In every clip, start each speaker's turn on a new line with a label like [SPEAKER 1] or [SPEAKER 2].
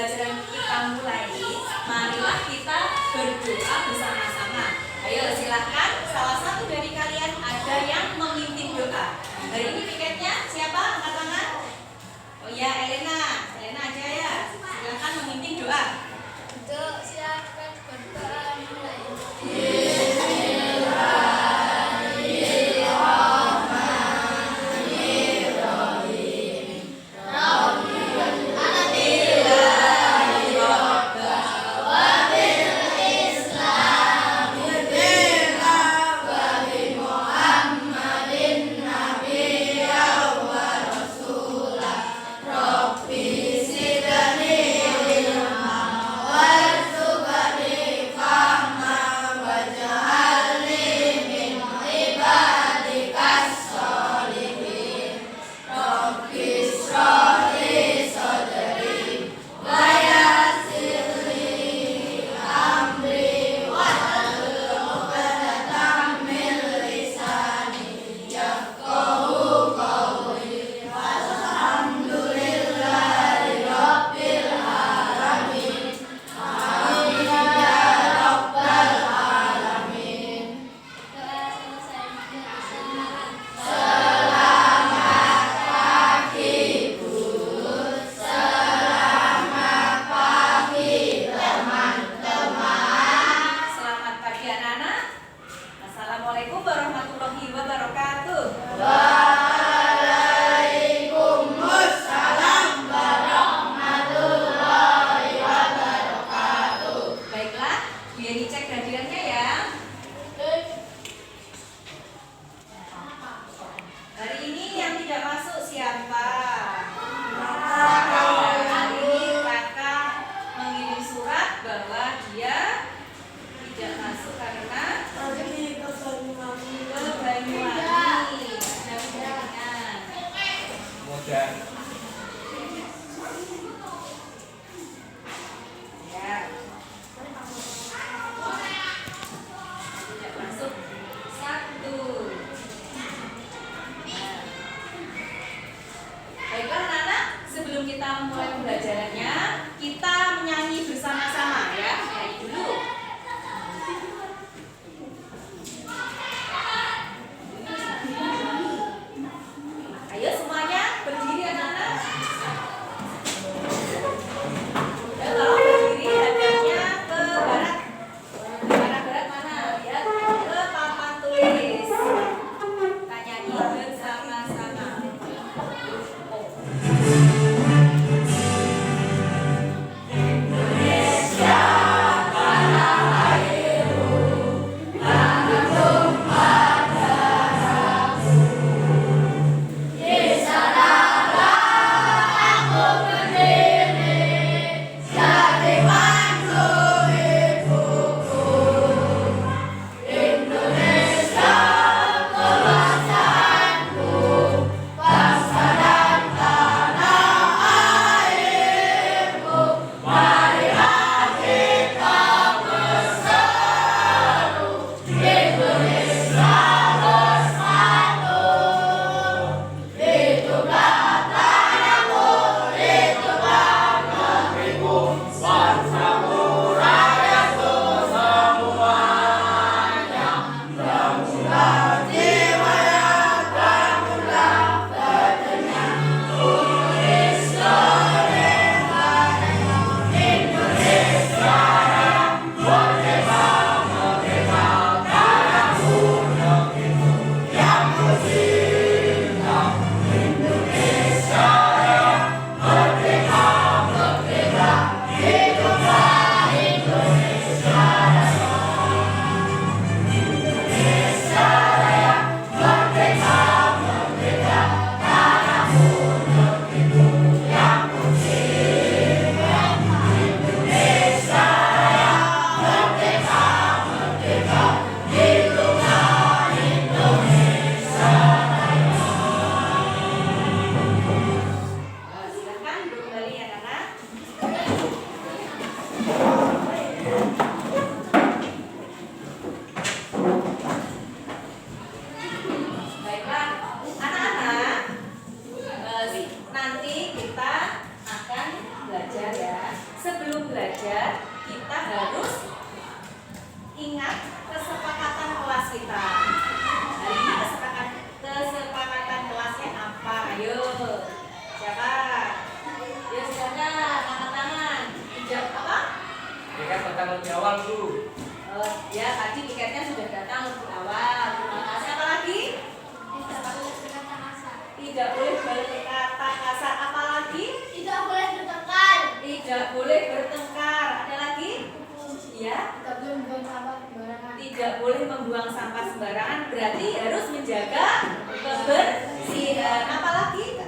[SPEAKER 1] pembelajaran kita mulai, marilah kita berdoa bersama-sama. Ayo silakan, salah satu dari kalian ada yang memimpin doa. Hari ini piketnya siapa? Angkat tangan. Oh ya, Elena aja ya. Silakan memimpin doa.
[SPEAKER 2] Untuk silakan berdoa mulai.
[SPEAKER 1] Rob belajar, kita harus ingat kesepakatan kelas kita. Hari ini kesepakatan kelasnya apa? Ayo, siapa? Ya silakan, angkat tangan. Ijab apa?
[SPEAKER 3] Piket bertanggung jawab, Bu.
[SPEAKER 1] Ya tadi piketnya sudah datang lebih awal. Terima kasih. Apa lagi?
[SPEAKER 2] Tidak boleh berkata kasar.
[SPEAKER 1] Tidak boleh berkata kasar. Apa lagi?
[SPEAKER 2] Tidak boleh bertengkar.
[SPEAKER 1] Tidak boleh bertengkar. Ada lagi? Ya.
[SPEAKER 2] Tidak boleh membuang sampah sembarangan.
[SPEAKER 1] Tidak boleh membuang sampah sembarangan. Berarti harus menjaga kebersihan. Apa lagi?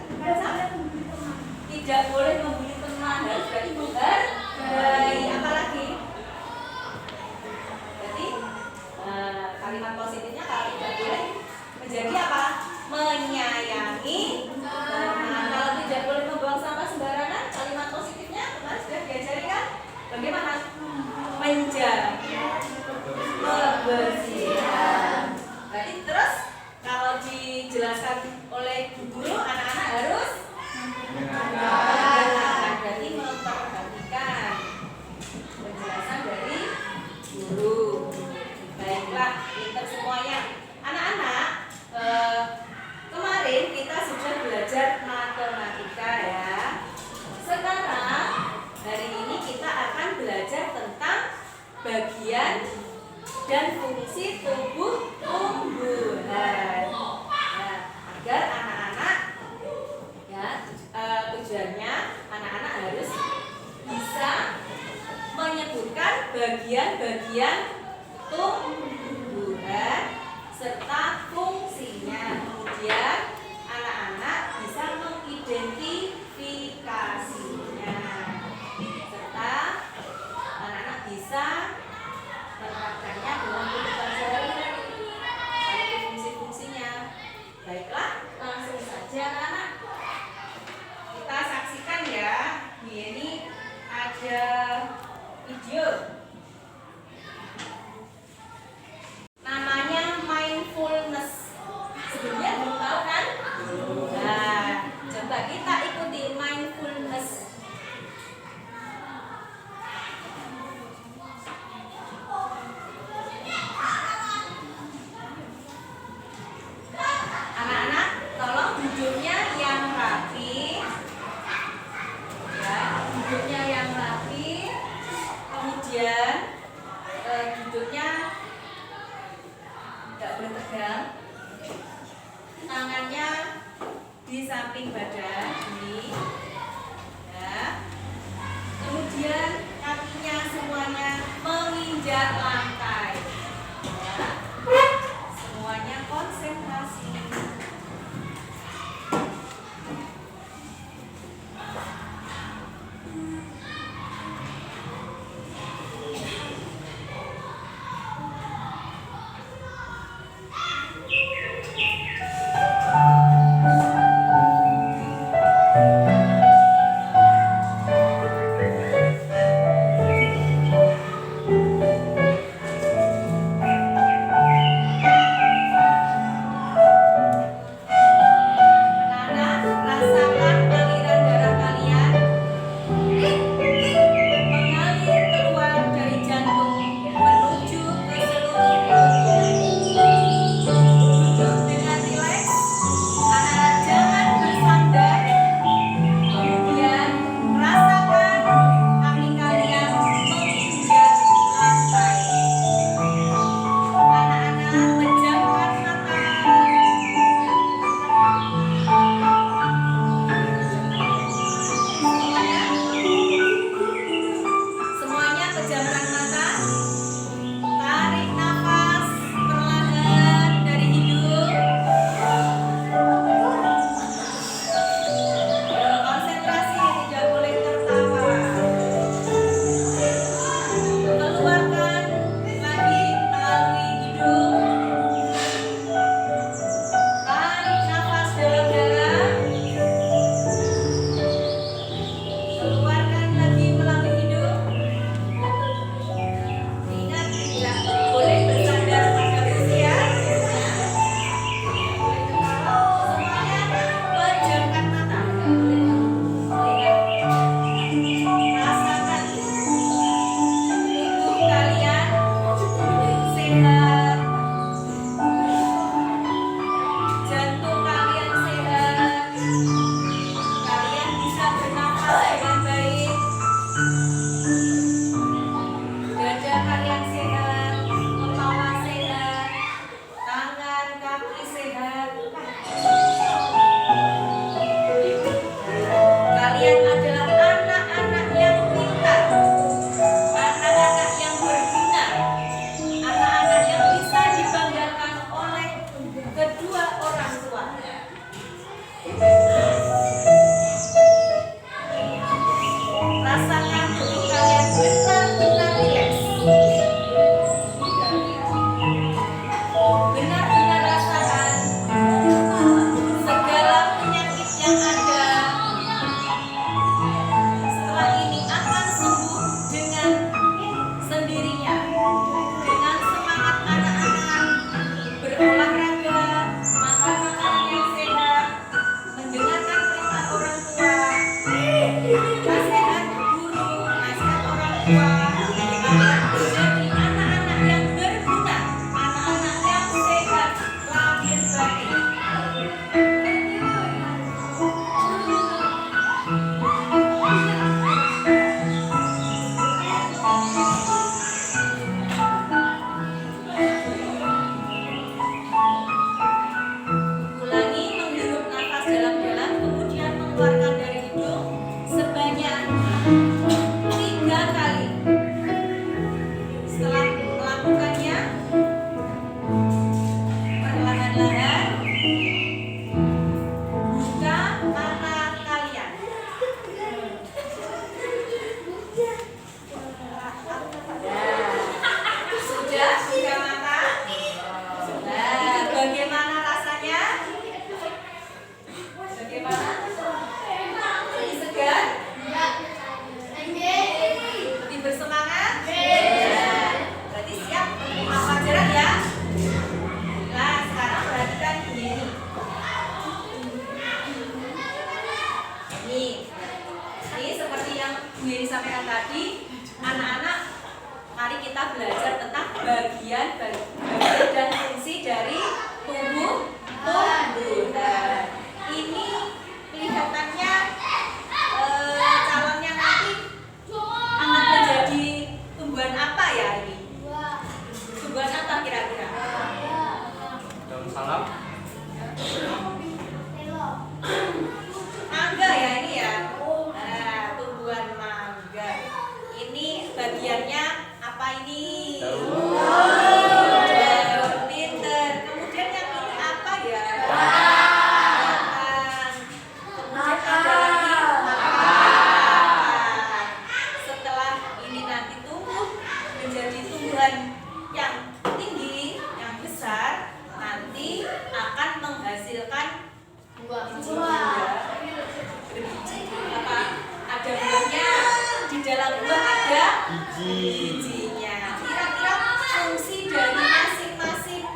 [SPEAKER 1] Tidak boleh membuli teman. Harus berarti menghargai. Apa lagi? Berarti kalimat positifnya kalau tidak boleh menjadi apa? Menyayangi teman. Kalau tidak boleh membuang sampah sembarangan, kalimat positifnya kemarin sudah diajari kan? Bagaimana? Menjaga kebersihan. Berarti terus kalau dijelaskan oleh guru, anak-anak harus mendengarkan. Berarti memperhatikan penjelasan dari guru. Baiklah, pintar semuanya. Anak-anak, kemarin kita sudah belajar matematika ya. Sekarang hari ini kita akan belajar tentang bagian dan fungsi tubuh tumbuhan. Nah, agar anak-anak ya tujuannya anak-anak harus bisa menyebutkan bagian-bagian tumbuhan serta fungsinya. Kemudian anak-anak bisa mengidentifikasinya serta anak-anak bisa menerapkannya dalam kehidupan sehari-hari. Ada fungsi-fungsinya. Baiklah, langsung saja anak-anak. Kita saksikan ya. Ini ada video. Namanya mindfulness. Sebelumnya belum tahu kan? Nah, coba kita ikuti mindfulness. Anak-anak, tolong duduknya yang rapi. Ya, duduknya yang rapi. Kemudian duduknya tidak boleh tegang. Tangannya di samping badan ini. Ya. Kemudian kakinya semuanya menginjak lantai. Ya. Semuanya konsentrasi. tua, jadi anak-anak yang berguna, anak-anak yang sehat lahir batin. Ulangi menghirup nafas dalam-dalam, kemudian mengeluarkan dari hidung sebanyak 3 kali. Setelah melakukannya, perlahan-lahan buka mata kalian. Sudah buka mata? Nah, bagaimana rasanya? Bagaimana? Lebih segar? Lebih bersemangat? Berarti siap untuk pelajaran ya? Nah, sekarang perhatikan ini. Ini seperti yang Bu Yeni sampaikan tadi, anak-anak, mari kita belajar tentang bagian dan fungsi dari tubuh tumbuhan. Ini kelihatannya calonnya nanti akan menjadi tumbuhan apa ya ini? Tumbuhan apa kira-kira?
[SPEAKER 3] Daun salam.
[SPEAKER 1] Mangga ya ini ya. Nah, tumbuhan mangga. Ini bagiannya apa ini?
[SPEAKER 3] Daun.
[SPEAKER 1] Daun pinter. Kemudian yang ini apa ya? Batang. Kemudian ada lagi akar. Setelah ini nanti tumbuh menjadi tumbuhan yang tinggi, yang besar, nanti akan menghasilkan berbiji. Apa? Ada buahnya, di dalam buah ada bijinya. Kira-kira fungsi dari masing-masing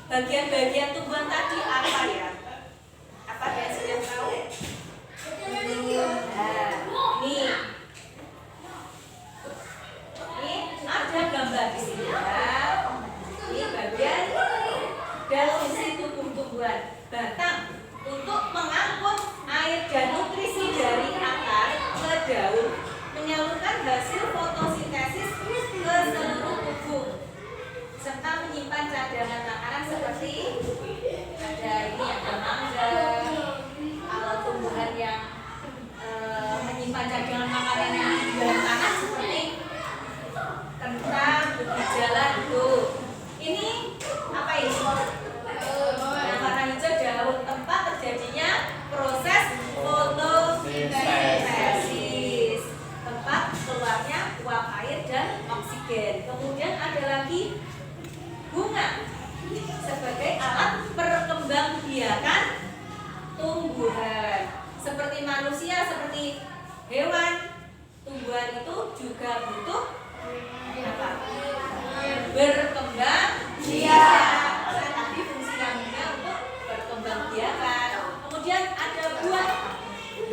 [SPEAKER 1] bagian-bagian tumbuhan tadi apa ya? Apa yang sudah tahu? Nah, ini ada gambar di sini ya. Ini bagian dan fungsi tumbuh-tumbuhan. Batang untuk mengangkut air dan nutrisi dari akar ke daun, menyalurkan hasil fotosintesis ke seluruh tubuh, serta menyimpan cadangan makanan seperti ada ini ada mangga. Kalau tumbuhan yang menyimpan cadangan makanan yang di dalam tanah seperti kentang, ubi jalan itu. Ini apa ini? Yang warna hijau daun, tempat terjadinya proses fotosintesis, tempat keluarnya uap air dan oksigen. Kemudian ada lagi bunga sebagai alat perkembangbiakan tumbuhan. Seperti manusia, seperti hewan, tumbuhan itu juga butuh apa? Berkembang biak. Tadi fungsi bunga untuk berkembang biakan. Kemudian ada buah.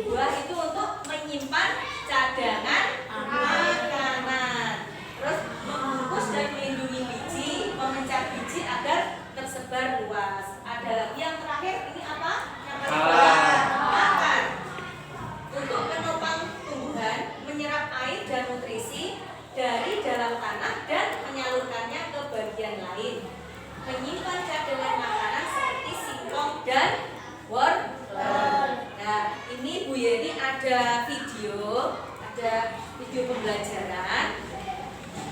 [SPEAKER 1] Buah itu untuk menyimpan cadangan makanan. Terus membungkus dan melindungi biji, memencah biji agar tersebar luas. Ada lagi yang terakhir, ini apa? Yang akar. Untuk menopang tumbuhan, menyerap air dan nutrisi dari dalam tanah dan menyalurkannya ke bagian lain. Menyimpan cadangan makanan seperti singkong dan wortel. Nah, ini Bu Yeni ada video pembelajaran.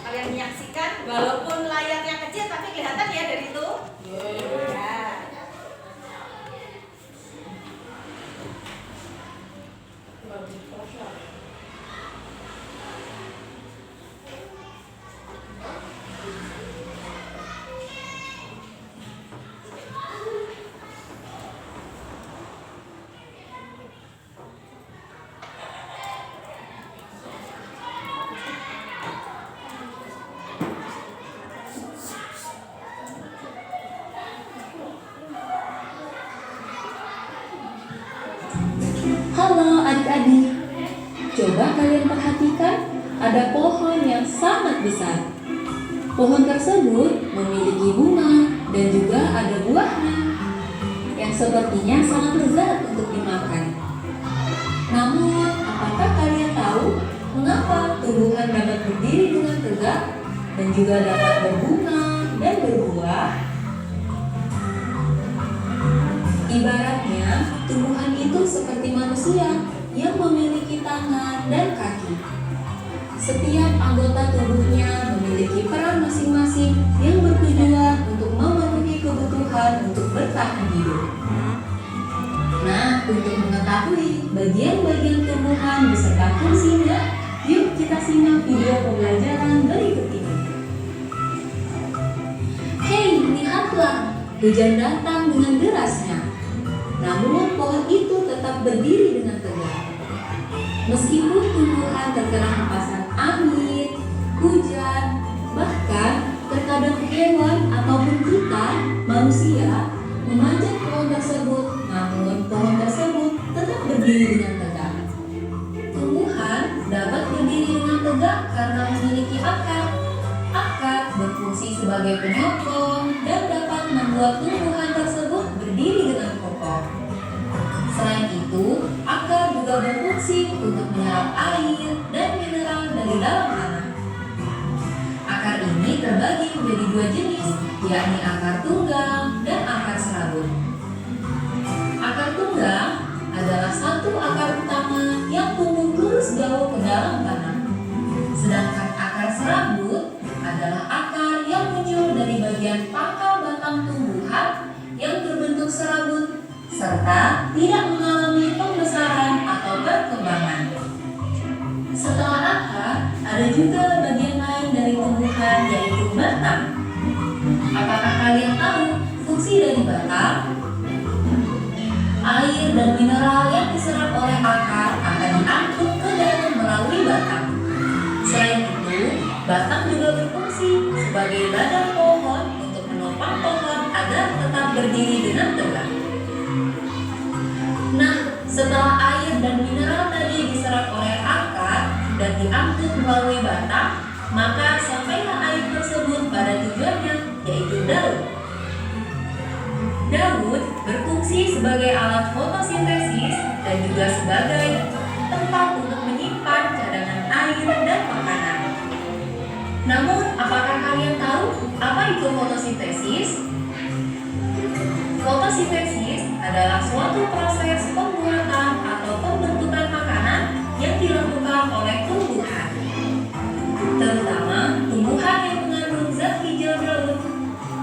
[SPEAKER 1] Kalian menyaksikan, walaupun layarnya kecil tapi kelihatan ya dari itu. Ya.
[SPEAKER 4] Halo adik-adik, coba kalian perhatikan ada pohon yang sangat besar. Pohon tersebut memiliki bunga dan juga ada buahnya yang sepertinya sangat lezat untuk dimakan. Namun, apakah kalian tahu mengapa tumbuhan dapat berdiri dengan tegak dan juga dapat berbunga dan berbuah? Ibaratnya, tumbuhan itu seperti manusia yang memiliki tangan dan kaki. Setiap anggota tubuhnya memiliki peran masing-masing yang bertujuan untuk memenuhi kebutuhan untuk bertahan hidup. Nah, untuk mengetahui bagian-bagian tumbuhan beserta fungsinya, yuk kita simak video pembelajaran berikut ini. Hei, lihatlah, hujan datang dengan derasnya. Namun pohon itu tetap berdiri dengan tegak. Meskipun tumbuhan terkena hempasan angin, hujan, bahkan terkadang hewan ataupun kita, manusia, memanjat pohon tersebut, namun pohon tersebut tetap berdiri dengan tegak. Tumbuhan dapat berdiri dengan tegak karena memiliki akar. Akar berfungsi sebagai penyokong dan dapat membuat tumbuhan tersebut berdiri dengan kokoh. Selain itu, akar juga berfungsi untuk menyerap air dan mineral dari dalam tanah. Akar ini terbagi menjadi dua jenis, yakni akar tunggang dan akar serabut. Akar tunggang adalah satu akar utama yang tumbuh lurus jauh ke dalam tanah. Sedangkan akar serabut adalah akar yang muncul dari bagian pangkal batang tumbuhan yang berbentuk serabut serta tidak mengalami pembesaran atau perkembangan. Setelah akar, ada juga bagian lain dari tumbuhan yaitu batang. Apakah kalian tahu fungsi dari batang? Air dan mineral yang diserap oleh akar akan diangkut ke dalam melalui batang. Selain itu, batang juga berfungsi sebagai badan pohon untuk menopang pohon agar tetap berdiri dengan tegak. Nah, setelah air dan mineral tadi diserap oleh akar dan diangkut melalui batang, maka sampailah air tersebut pada tujuannya, yaitu daun. Daun berfungsi sebagai alat fotosintesis dan juga sebagai tempat untuk menyimpan cadangan air dan makanan. Namun, apakah kalian tahu apa itu fotosintesis? Fotosintesis adalah suatu proses pembuatan atau pembentukan makanan yang dilakukan oleh tumbuhan, terutama tumbuhan yang mengandung zat hijau daun,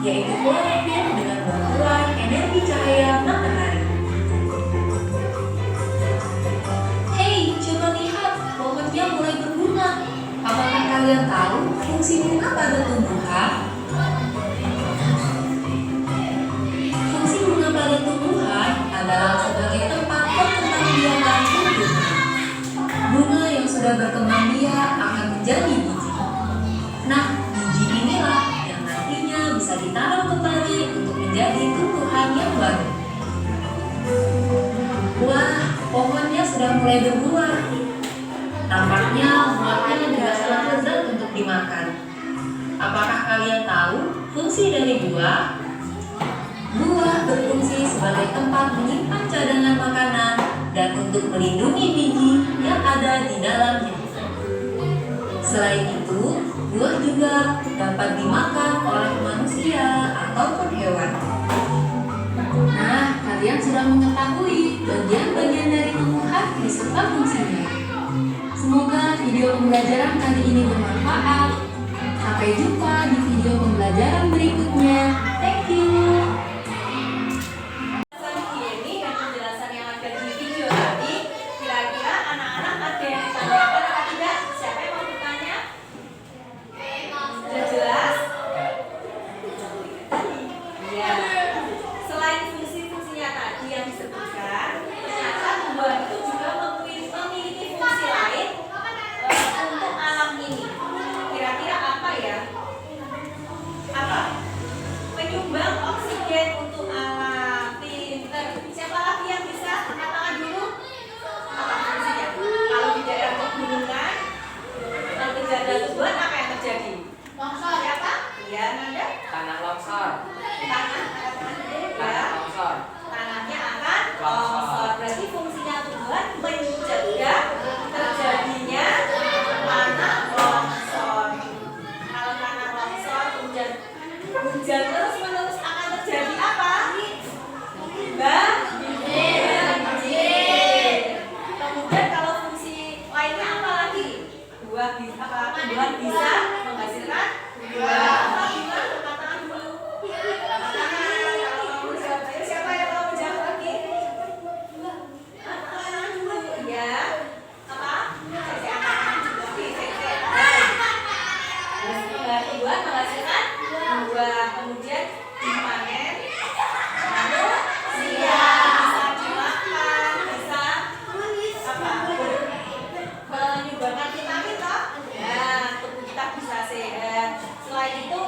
[SPEAKER 4] yaitu klorofil dengan bantuan energi cahaya matahari. Hei, coba lihat, pohonnya mulai berbunga. Apakah kalian tahu fungsi bunga pada tumbuhan? Fungsi bunga pada tumbuhan adalah sebagai tempat perkembangbiakan tumbuhan. Bunga yang sudah berkembang biak akan menjadi biji. Nah, biji inilah yang nantinya bisa ditanam kembali untuk menjadi tumbuhan yang baru. Wah, pohonnya sudah mulai berbuah. Tampaknya buahnya juga sangat lezat untuk dimakan. Apakah kalian tahu fungsi dari buah? Buah berfungsi sebagai tempat menyimpan cadangan makanan dan untuk melindungi biji yang ada di dalamnya. Selain itu, buah juga dapat dimakan oleh manusia ataupun hewan. Nah, kalian sudah mengetahui bagian-bagian dari tumbuhan beserta fungsinya. Semoga video pembelajaran kali ini bermanfaat. Sampai jumpa di video pembelajaran berikutnya. Thank you.
[SPEAKER 1] Ini dan penjelasan yang ada di video tadi, kira-kira anak-anak ada yang ditanyakan atau tidak? Siapa yang mau bertanya? Sudah jelas? Iya. Selain fungsi-fungsinya tadi yang disebutkan, ternyata tumbuhan itu juga memiliki fungsi lain untuk alam ini. Kira-kira apa ya? Apa? Penyumbang oksigen. tumbuhan bisa menghasilkan buah. Apa bilang? Angkat tangan dulu. Angkat tangan. Kalau kamu jawab, ayo siapa yang mau menjawab lagi? Angkat tangan dulu. Ya. Apa? Saya angkat tangan dulu. Tumbuhan menghasilkan buah, kemudian dipanen, lalu bisa dimakan, bisa apa? Menyumbangkan vitamin toh? Ya, tubuh kita bisa sehat. Selain itu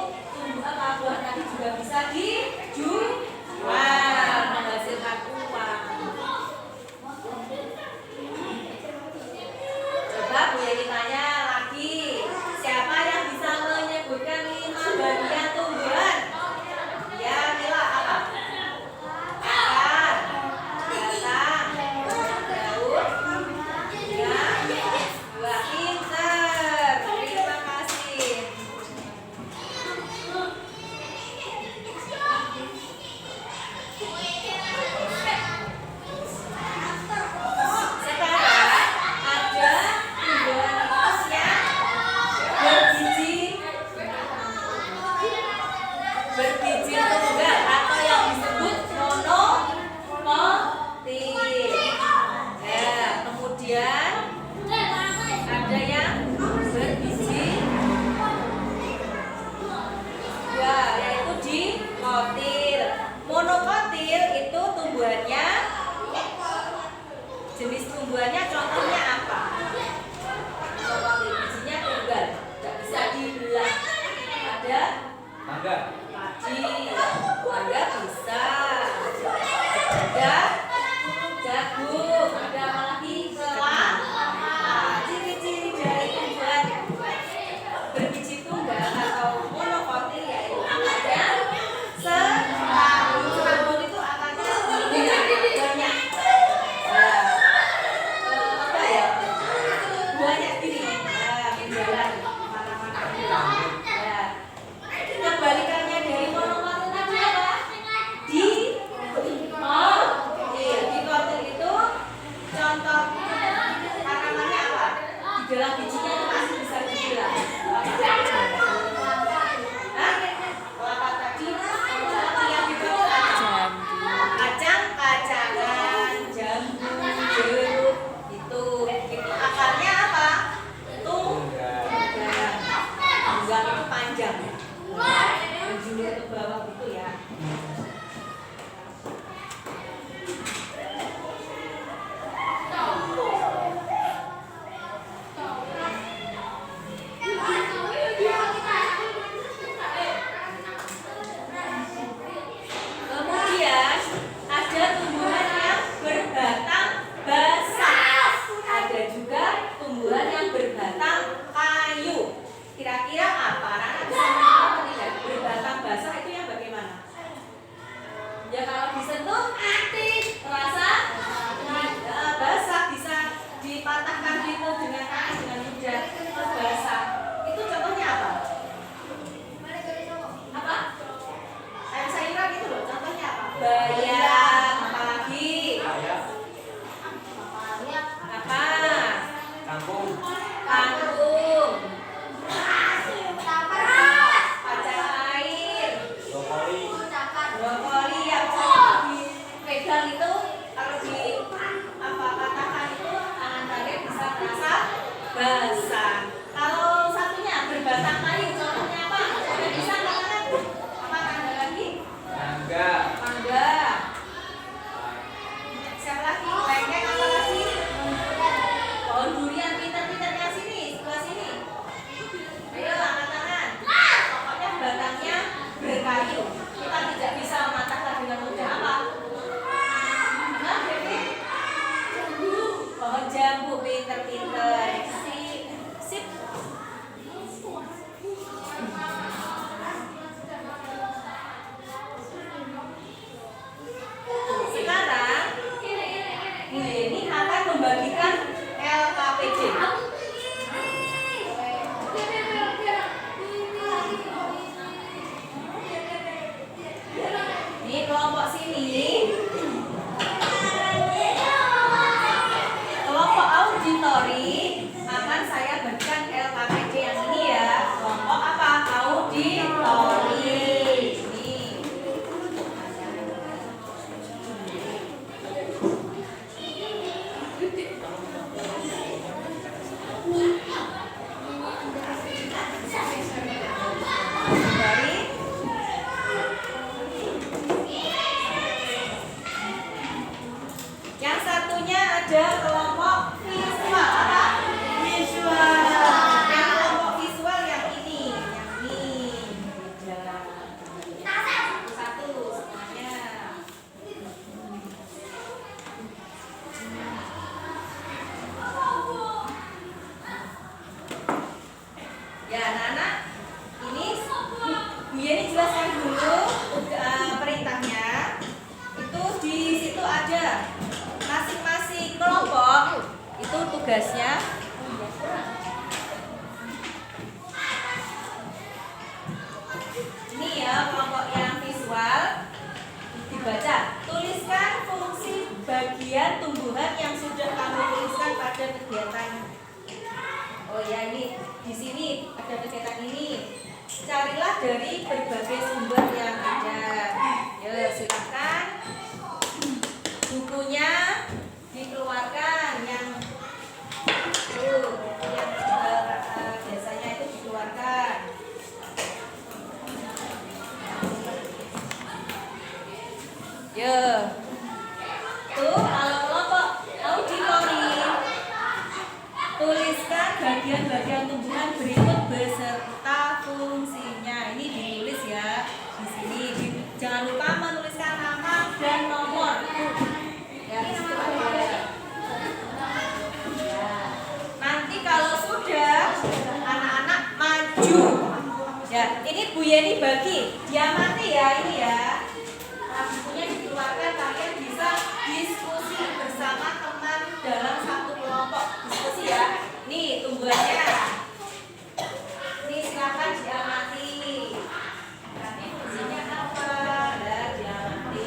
[SPEAKER 1] Yeni jelaskan dulu perintahnya. Itu di situ ada masing-masing kelompok itu tugasnya. Ini ya kelompok yang visual dibaca. Tuliskan fungsi bagian tumbuhan yang sudah kamu tuliskan pada kegiatan. Oh ya, ini di sini ada kegiatan ini. Carilah dari berbagai sumber yang ada. Ya, silakan bukunya dikeluarkan yang biasanya itu dikeluarkan. Ya, tuh kalau kelompok auditori tuliskan bagian-bagian tumbuhan berikut beserta fungsinya. Ini ditulis ya di sini. Jangan lupa menuliskan nama dan nomor. Ya, di situ ada. Nanti kalau sudah anak-anak maju. Ya, ini Bu Yeni bagi. Diamati ya ini ya. Nah, bukunya dikeluarkan, kalian bisa diskusi bersama teman dalam satu kelompok. Diskusi ya. Nih tumbuhannya. Ini silakan diamati. Nanti fungsinya apa? Nah, diamati.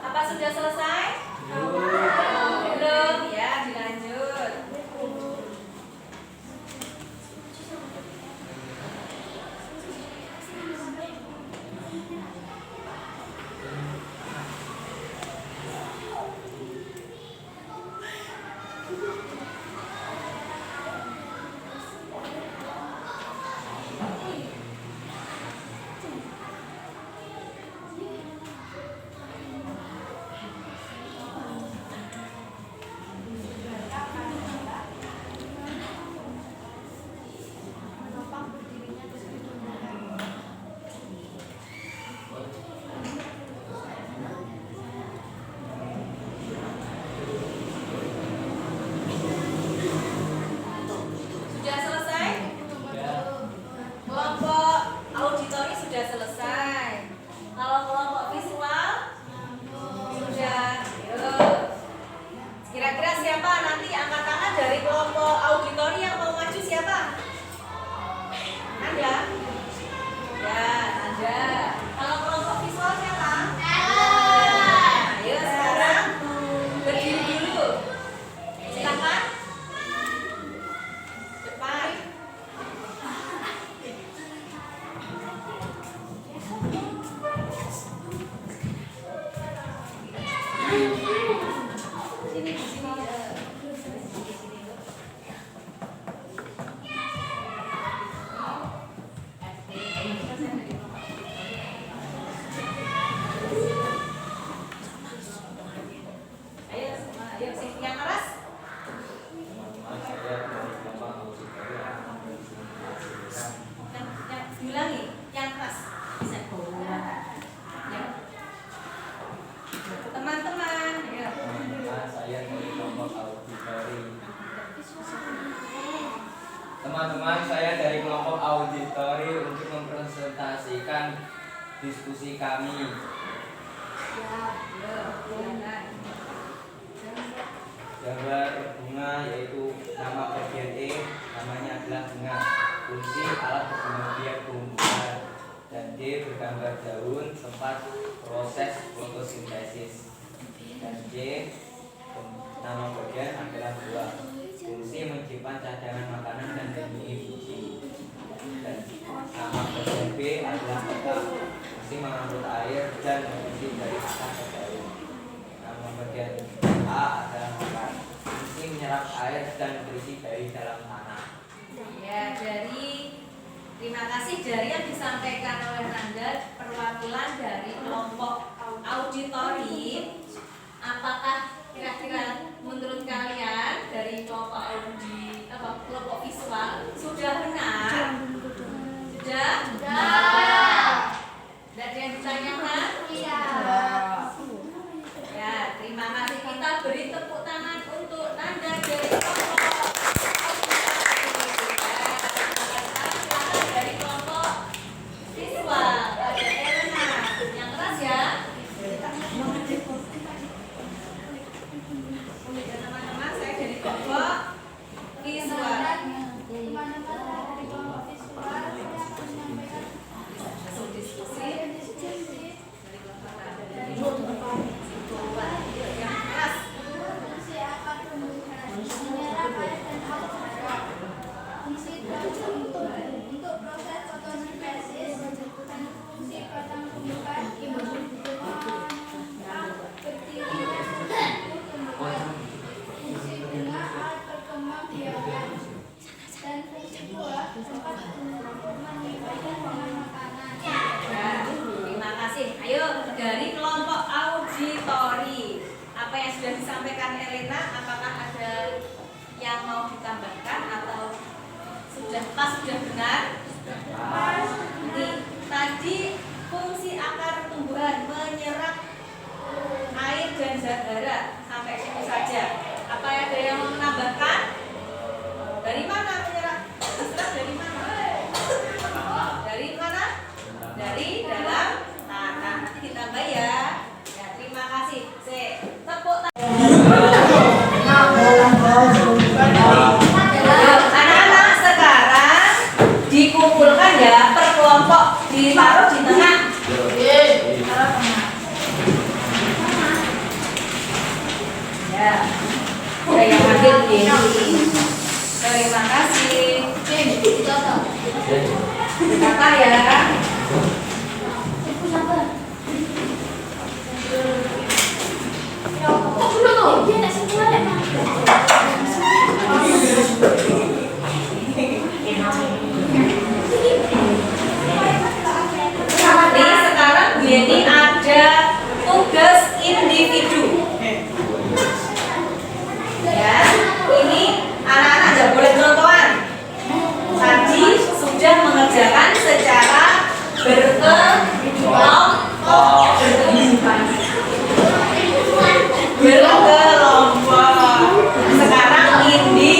[SPEAKER 1] Apa sudah selesai? Belum, ya dilanjut. Sudah selesai? Kelompok auditori sudah selesai. Kalau kelompok visual sudah. Yuk. Kira-kira siapa nanti angkat tangan dari kelompok auditori yang mau maju siapa? Anda? Ya, Anda. Kalau kelompok visual siapa? Ayo sekarang berdiri dulu. Silakan. Cepat. Sini, di sini ya. Ayo, ayo sini yang keras. Yang diulangi, yang keras. Bisa ya. Teman-teman, ayo.
[SPEAKER 3] Saya dari kelompok auditori. Teman-teman, saya dari kelompok auditori untuk mempresentasikan diskusi kami. Gambar bunga yaitu nama bagian E, namanya adalah bunga. Fungsi alat berkembang biak tumbuhan. Dan D bergambar daun tempat proses fotosintesis. Dan C nama bagian adalah buah. Fungsi menyimpan cadangan makanan dan melindungi biji. Dan nama bagian B adalah peta. Fungsi mengangkut air dan mengisi dari akar ke daun. Nama bagian A adalah makan. Fungsi menyerap air dan berisi dari dalam tanah.
[SPEAKER 1] Ya, terima kasih dari yang disampaikan oleh Anda perwakilan dari kelompok auditori. Apakah kira-kira menurut kalian dari kelompok kelompok visual sudah benar? Sudah? Tidak ada yang ditanyakan? Ya, terima kasih. Kita beri tepuk tangan untuk Nanda dari kelompok dari kelompok visual. Ada Elena yang keras ya. Teman-teman, saya dari kelompok visual. Langsung diskusi. Yang keras.
[SPEAKER 2] Untuk proses fotosintesis, fungsi batang tumbuhan, fungsi bunga alat berkembang biakan, dan fungsi buah tempat menyebarkan bahan makanan.
[SPEAKER 1] Ya, terima kasih. Ayo dari kelompok auditori. Apa yang sudah disampaikan Elena, apakah ada yang mau ditambahkan atau sudah benar? Ini tadi fungsi akar tumbuhan menyerap air dan zat hara sampai situ saja. Apa ada yang mau menambahkan? Dari mana menyerap? Diserap dari mana? Dari mana? Dari dalam tanah. Nanti ditambah ya. Ya, terima kasih. C. Yeni. Terima kasih. Kata ya. Nih sekarang Bu Yeni ada tugas individu. Ya, ini anak-anak nggak boleh gelontoan. Tadi sudah mengerjakan secara berkelompok. Sekarang individu.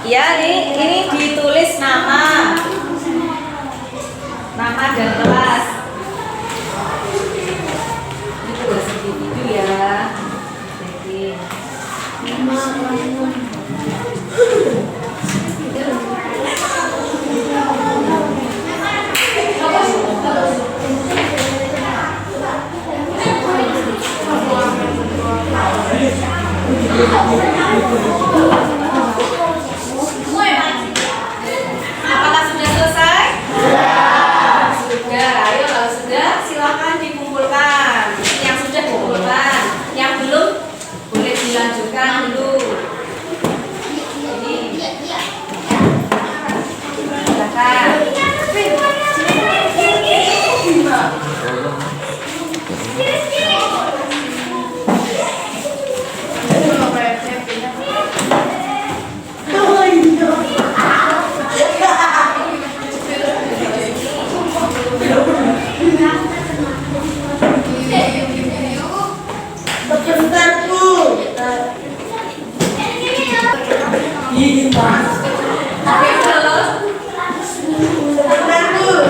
[SPEAKER 1] Ya, ini ditulis nama dan kelas. Ini tugas individu ya. Oke. Apakah sudah selesai? Sudah. Ayo kalau sudah silakan dikumpulkan. Yang sudah dikumpulkan, yang belum boleh dilanjutkan dulu. Ini. Silakan.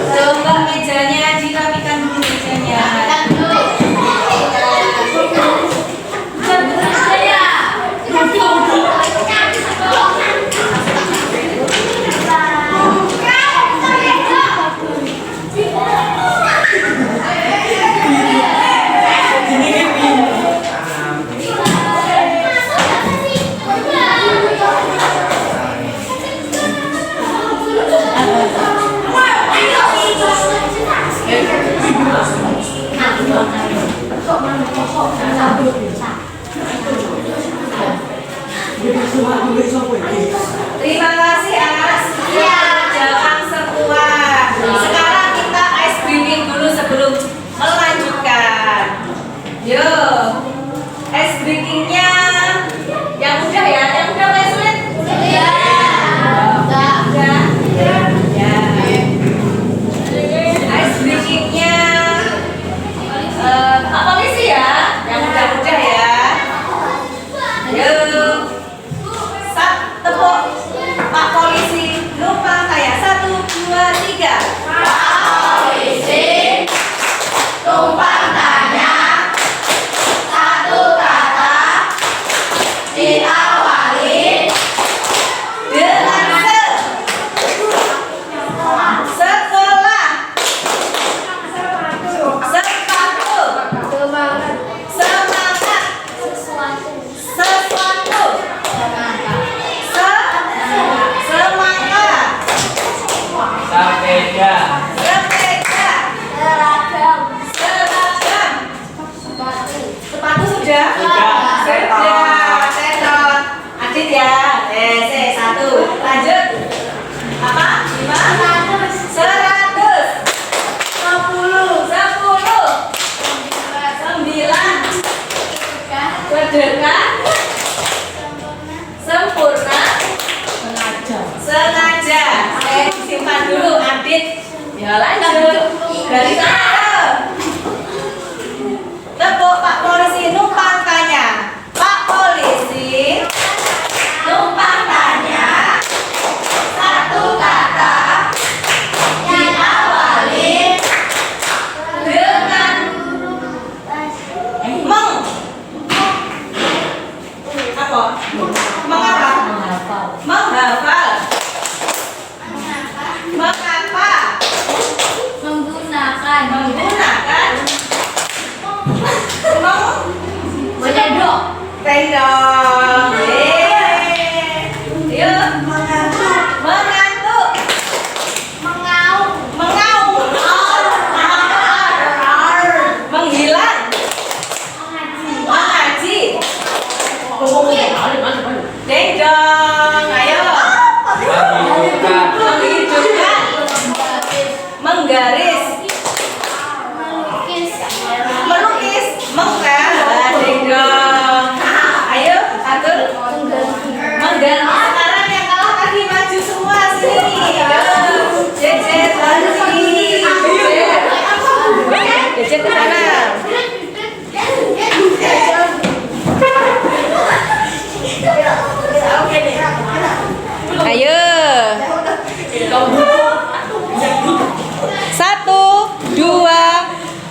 [SPEAKER 1] Coba mejanya dirapikan dulu mejanya. Terima kasih anak mengerjakan semua. Sekarang kita ice breaking dulu sebelum melanjutkan. Yuk, ice breakingnya yang mudah ya, yang mudah apa yang sulit? Ya. Ice breakingnya Pak Polisi ya, yang mudah-mudah ya. Yuk. Tepuk Pak Polisi numpang saya. 1, 2, 3. Pak Polisi numpang tanya. Satu kata diawali dengan sekolah, sepatu, semangat, sesuatu, semangat,
[SPEAKER 3] Sepeda.
[SPEAKER 1] sepeda, seragam,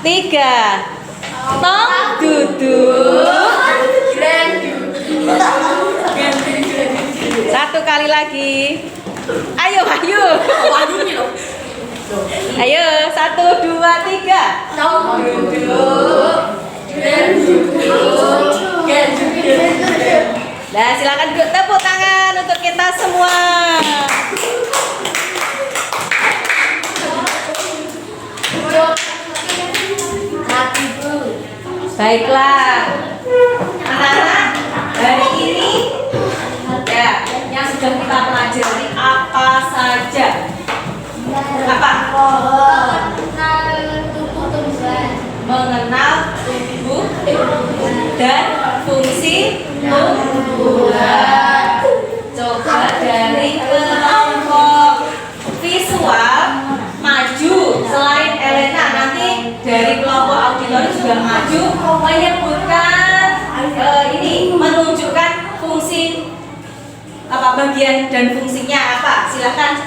[SPEAKER 1] tiga. Tong duduk. Satu kali lagi. Ayo, ayo. Ayo, 1, 2, 3. Nah, silakan duduk, tepuk tangan untuk kita semua. Baiklah, anak-anak, hari ini ya yang sudah kita pelajari apa saja? Apa? Mengenal tubuh dan fungsi tumbuhan. Coba dari kelompok visual maju selain Elena, nanti dari kelompok auditori juga maju menyebutkan ini menunjukkan fungsi apa, bagian dan fungsinya apa. Silakan.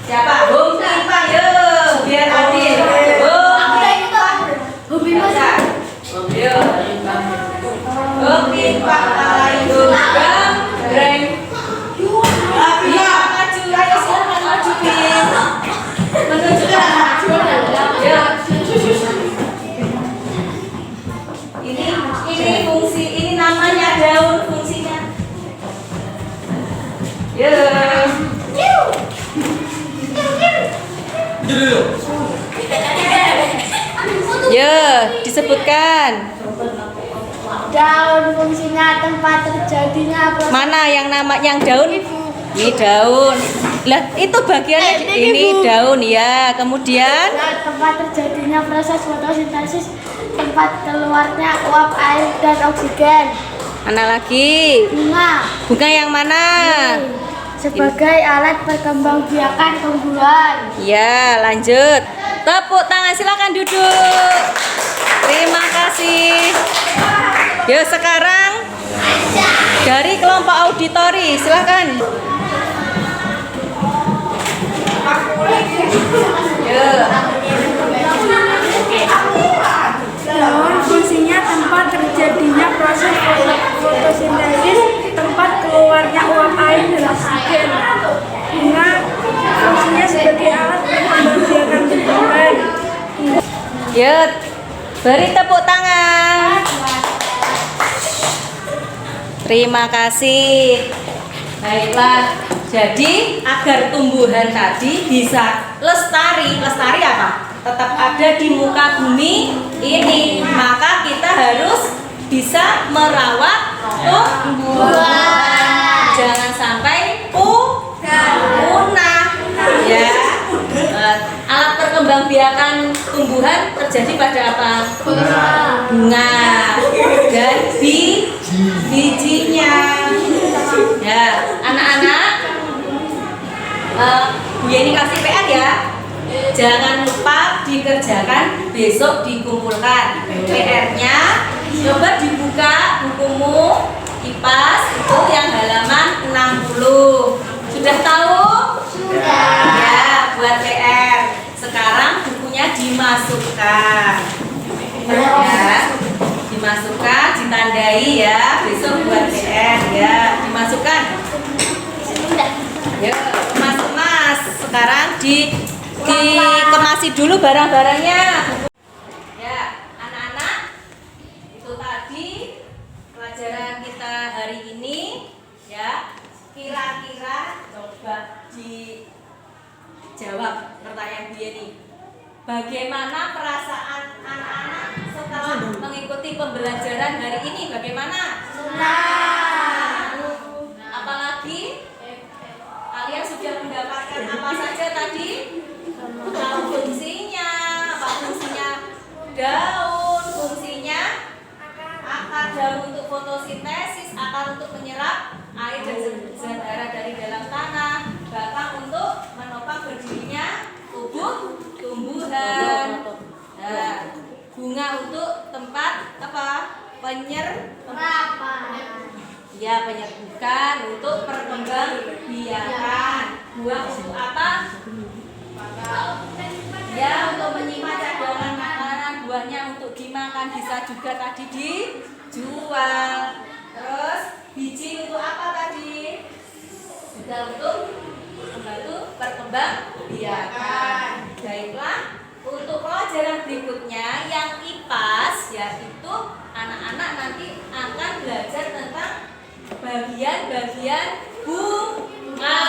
[SPEAKER 1] Siapa? Bung Pipa, yuk biar adil. Bung Pipa. Yuk. Bung Pipa ayo gambreng. Iya, maju. Ayo silakan maju, Pin. Menunjukkan maju. Yuk. Ini fungsi, ini namanya daun fungsinya. Yuk. Ya, disebutkan.
[SPEAKER 2] Daun fungsinya tempat terjadinya proses.
[SPEAKER 1] Mana yang daun? Ini daun. Lah, itu bagiannya ini daun ya. Kemudian
[SPEAKER 2] Tempat terjadinya proses fotosintesis, tempat keluarnya uap air dan oksigen.
[SPEAKER 1] mana lagi? Bunga yang mana?
[SPEAKER 2] Sebagai alat perkembangbiakan tumbuhan.
[SPEAKER 1] Ya, lanjut. Tepuk tangan, silakan duduk. Terima kasih. Yuk sekarang dari kelompok auditori, silakan.
[SPEAKER 2] Daun fungsinya tempat terjadinya proses fotosintesis, tempat keluarnya uap air dan oksigen. Bunga fungsinya sebagai alat perkembangbiakan tumbuhan.
[SPEAKER 1] Yuk, beri tepuk tangan. Terima kasih. Baiklah, jadi agar tumbuhan tadi bisa lestari apa? Tetap ada di muka bumi ini, maka kita harus bisa merawat tumbuhan. Jangan sampai punah. Ya. Alat perkembangbiakan tumbuhan terjadi pada apa? Bunga dan bijinya. Ya, anak-anak, Bu Yeni kasih PR ya. Jangan lupa dikerjakan, besok dikumpulkan. PR-nya coba dibuka bukumu IPAS itu yang halaman 60. Sudah tahu? Sudah. Ya, buat PR. Sekarang bukunya dimasukkan. Ya, dimasukkan, ditandai ya. Besok buat PR ya, dimasukkan. Ya, mas. Sekarang dikemasi dulu barang-barangnya. Ya, anak-anak, itu tadi pelajaran kita hari ini. Ya, kira-kira coba dijawab pertanyaan Bu Yeni. Bagaimana perasaan anak-anak setelah mengikuti pembelajaran hari ini? Bagaimana? Senang. Apalagi? Kalian sudah mendapatkan apa saja tadi? Tahu fungsinya, apa fungsinya daun, fungsinya akar daun untuk fotosintesis, akar untuk menyerap air dan zat hara dari dalam tanah, bahkan untuk menopang berdirinya tubuh tumbuhan. Nah, bunga untuk tempat apa? Ya, penyerbukan untuk perkembangbiakan. Buah untuk apa? Ya, untuk menyimpan cadangan makanan. untuk dimakan, bisa juga tadi dijual. Terus biji untuk apa tadi? Juga untuk membantu perkembangbiakan. Baiklah, untuk pelajaran berikutnya yang IPAS, yaitu anak-anak nanti akan belajar tentang bagian-bagian bunga.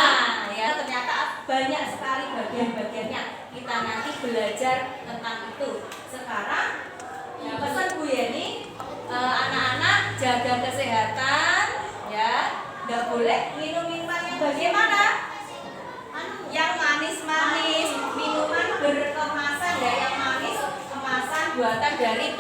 [SPEAKER 1] Ya, ternyata banyak sekali bagian-bagiannya. Kita nanti belajar tentang itu. Sekarang ya, pesan Bu Yeni, anak-anak jaga kesehatan, ya, nggak boleh minum minuman yang bagaimana? Yang manis-manis, minuman berkemasan ya, yang manis kemasan buatan dari